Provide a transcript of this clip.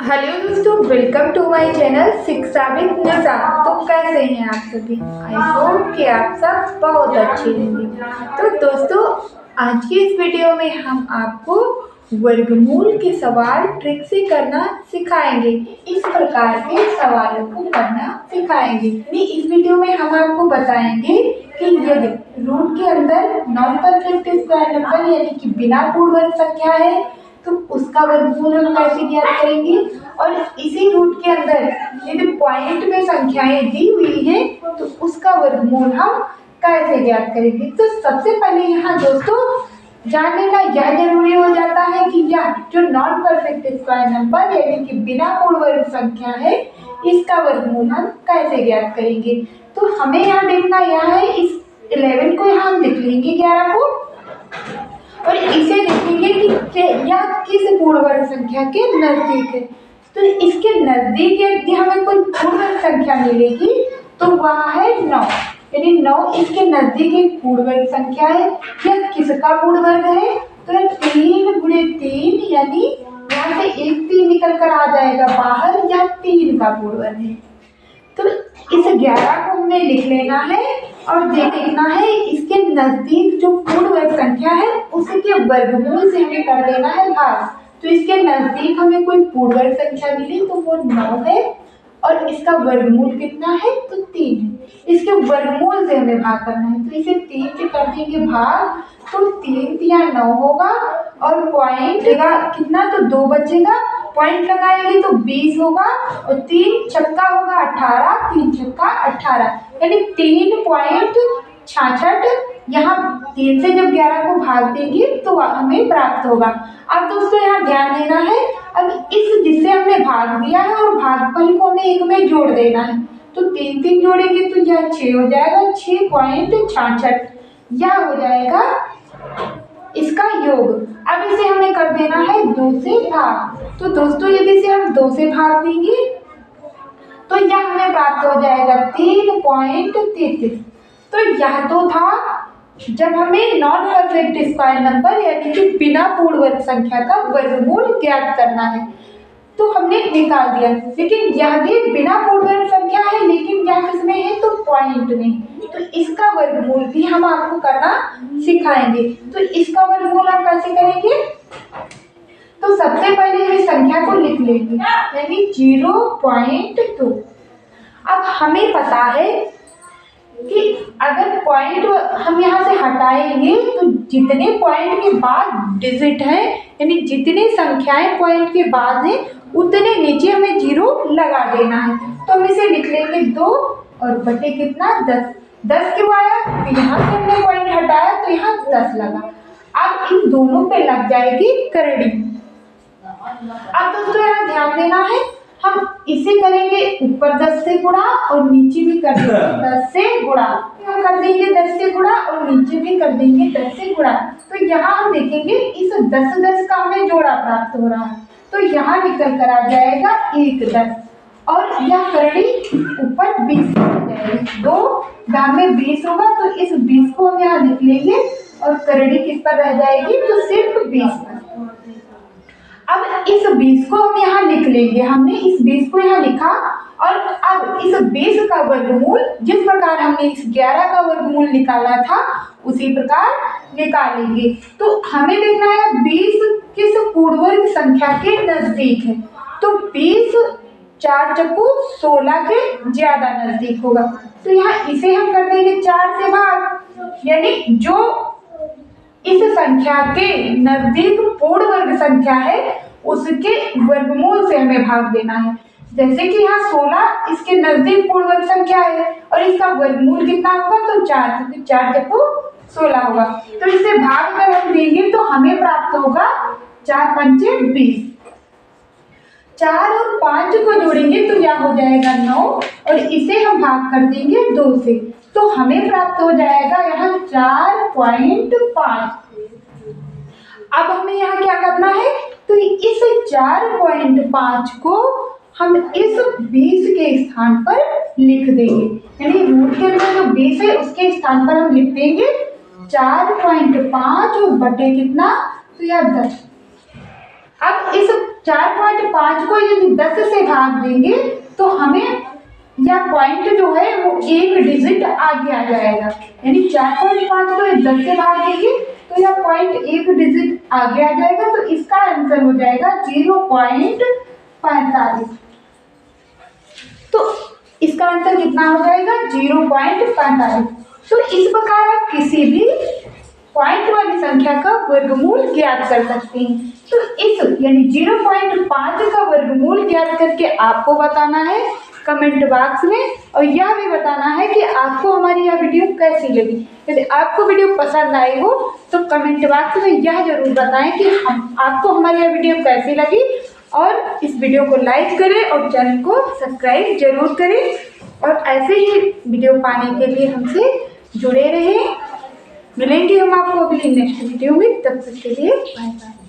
Hello दोस्तों, welcome to my channel शिक्षा with निशा। तो कैसे हैं आप सभी? आई होप कि आप सब बहुत अच्छे होंगे। तो दोस्तों, आज की इस वीडियो में हम आपको वर्गमूल के सवाल ट्रिक से करना सिखाएंगे। इस प्रकार के सवालों को करना सिखाएंगे। इस वीडियो में हम आपको बताएंगे कि यदि रूट के अंदर नॉन परफेक्ट स्क्वायर नंबर यानी कि बिना पूर्ण वर्ग संख्या है तो उसका वर्गमूल हम कैसे ज्ञात करेंगे, और इसी रूट के अंदर यदि पॉइंट में संख्याएं दी हुई हैं तो उसका वर्गमूल हम कैसे ज्ञात करेंगे। तो सबसे पहले यहाँ दोस्तों जानने का यह जरूरी हो जाता है कि यह जो नॉन परफेक्ट स्क्वायर नंबर यानी कि बिना पूर्ण वर्ग संख्या है इसका वर्गमूल हम कैसे ज्ञात करेंगे। तो हमें यहाँ देखना यह है, इस 11 को यहाँ हम लिख लेंगे 11 को, और इसे देखेंगे कि यह किस पूर्ण वर्ग संख्या के नजदीक है। तो इसके नजदीक यदि हमें कोई पूर्ण वर्ग संख्या मिलेगी तो वह है 9, यानी 9 इसके नजदीक एक पूर्ण वर्ग संख्या है। यह किसका पूर्ण वर्ग है? तो यह 3 गुणे 3 यानी यहाँ से एक 3 निकल कर आ जाएगा बाहर, यह 3 का पूर्ण वर्ग है। तो इस 11 को हमें लिख लेना है और देखना है इसके नजदीक जो पूर्ण वर्ग संख्या है उसके वर्गमूल से हमें कर देना है भाग। तो इसके नजदीक हमें कोई पूर्ण वर्ग संख्या मिली तो वो 9 है और इसका वर्गमूल कितना है तो 3 है। इसके वर्गमूल से हमें भाग करना है, तो इसे 3 से कर देंगे भाग, तो 3 या 9 होगा और पॉइंट कितना तो 2 बचेगा, पॉइंट लगाएंगे तो 20 होगा और 3 छक्का होगा 18, 3 छक्का 18 यानी 3.66। यहाँ 3 से जब 11 को भाग देंगे तो हमें प्राप्त होगा। अब दोस्तों यहाँ ध्यान देना है, अब इस जिससे हमने भाग दिया है और भागफल को हमें एक में जोड़ देना है। तो 3 3 जोड़ेंगे तो यह 6 हो जाएगा, 6.66 यह हो जाएगा इसका योग। अब इसे हमें कर देना है 2 से भाग। तो दोस्तों यदि इसे हम 2 से भाग देंगे तो यह हमें प्राप्त हो जाएगा 3.33। तो यह तो था जब हमें नॉन परफेक्ट स्क्वायर नंबर यानी कि बिना पूर्ण वर्ग संख्या का वर्गमूल ज्ञात करना है, तो हमने निकाल दिया। लेकिन यह भी बिना पूर्ण वर्ग संख्या है, लेकिन यह किसमें है तो पॉइंट में, तो इसका वर्गमूल भी हम आपको करना सिखाएंगे। तो इसका वर्गमूल हम कैसे करेंगे? तो सबसे पहले हम संख्या को लिख लेंगे यानी 0.2। अब हमें पता है कि अगर पॉइंट हम यहाँ से हटाएंगे तो जितने पॉइंट के बाद डिजिट है यानी जितनी संख्याएं पॉइंट के बाद हैं उतने नीचे हमें 0 लगा देना है। तो हम इसे लिख लेंगे 2 और बटे कितना 10। 10 क्यों आया? तो यहाँ से हमने पॉइंट हटाया तो यहाँ 10 लगा। अब इन दोनों पे लग जाएगी करड़ी। अब दोस्तों यहाँ ध्यान देना है, हम इसे करेंगे ऊपर 10 से गुणा और नीचे भी कर देंगे 10 से गुणा। हम कर देंगे 10 से गुणा और नीचे भी कर देंगे 10 से गुणा। तो यहाँ हम देखेंगे इस 10 का हमें जोड़ा प्राप्त हो रहा है, तो यहाँ निकल कर आ जाएगा 1 10 और यह करड़ी ऊपर 20 हो जाएगी। 2 दाम में 20 होगा तो इस 20 को हम यहाँ लिख लेंगे और करड़ी किस पर रह जाएगी तो सिर्फ 20 पर। अब इस 20 को हम यहाँ लिख लेंगे, हमने इस 20 को यहाँ लिखा और अब इस 20 का वर्गमूल जिस प्रकार हमने इस 11 का वर्गमूल निकाला था उसी प्रकार निकालेंगे। तो हमें देखना है 20 किस पूर्ण वर्ग संख्या के नजदीक है, तो 20 4 चक्कू 16 के ज्यादा नजदीक होगा। तो यहाँ इसे हम कर देंगे 4 से भाग, यानी जो इस संख्या के नजदीक पूर्ण वर्ग संख्या है उसके वर्गमूल से हमें भाग देना है। जैसे कि यहाँ 16 इसके नजदीक पूर्ण वर्ग संख्या है और इसका वर्गमूल कितना होगा तो 4, क्योंकि 4 जब 16 होगा। तो इसे भाग कर हम देंगे तो हमें प्राप्त होगा 4 पंचे 20। 4 और 5 को जोड़ेंगे तो यह हो जाएगा 9 और इसे हम भाग कर देंगे 2 से, तो हमें प्राप्त हो जाएगा यहाँ 4.5। अब हमें यहाँ क्या करना है, तो इस 4.5 को हम इस 20 के स्थान पर लिख देंगे, यानी रूट के अंदर जो 20 है उसके स्थान पर हम लिख देंगे 4.5 और बटे कितना तो यह 10। अब इस 4.5 को यदि 10 से भाग देंगे तो हमें यह पॉइंट जो है वो एक डिजिट आगे आ जाएगा, यानी 4.5 को 10 से भाग देंगे तो यह पॉइंट एक डिजिट आगे आ जाएगा। तो इसका आंसर हो जाएगा 0.45। तो इसका आंसर कितना हो जाएगा 0.45। तो इस प्रकार आप किसी भी पॉइंट वाली संख्या का वर्गमूल ज्ञात कर सकते हैं। तो इस यानी 0.5 का वर्गमूल ज्ञात करके आपको बताना है कमेंट बॉक्स में, और यह भी बताना है कि आपको हमारी यह वीडियो कैसी लगी। यदि आपको वीडियो पसंद आई हो तो कमेंट बॉक्स में यह जरूर बताएं कि आपको हमारी यह वीडियो कैसी लगी, और इस वीडियो को लाइक करें और चैनल को सब्सक्राइब जरूर करें, और ऐसे ही वीडियो पाने के लिए हमसे जुड़े रहें। मिलेंगे हम आपको अगली नेक्स्ट वीडियो में, तब तक के लिए बाय बाय।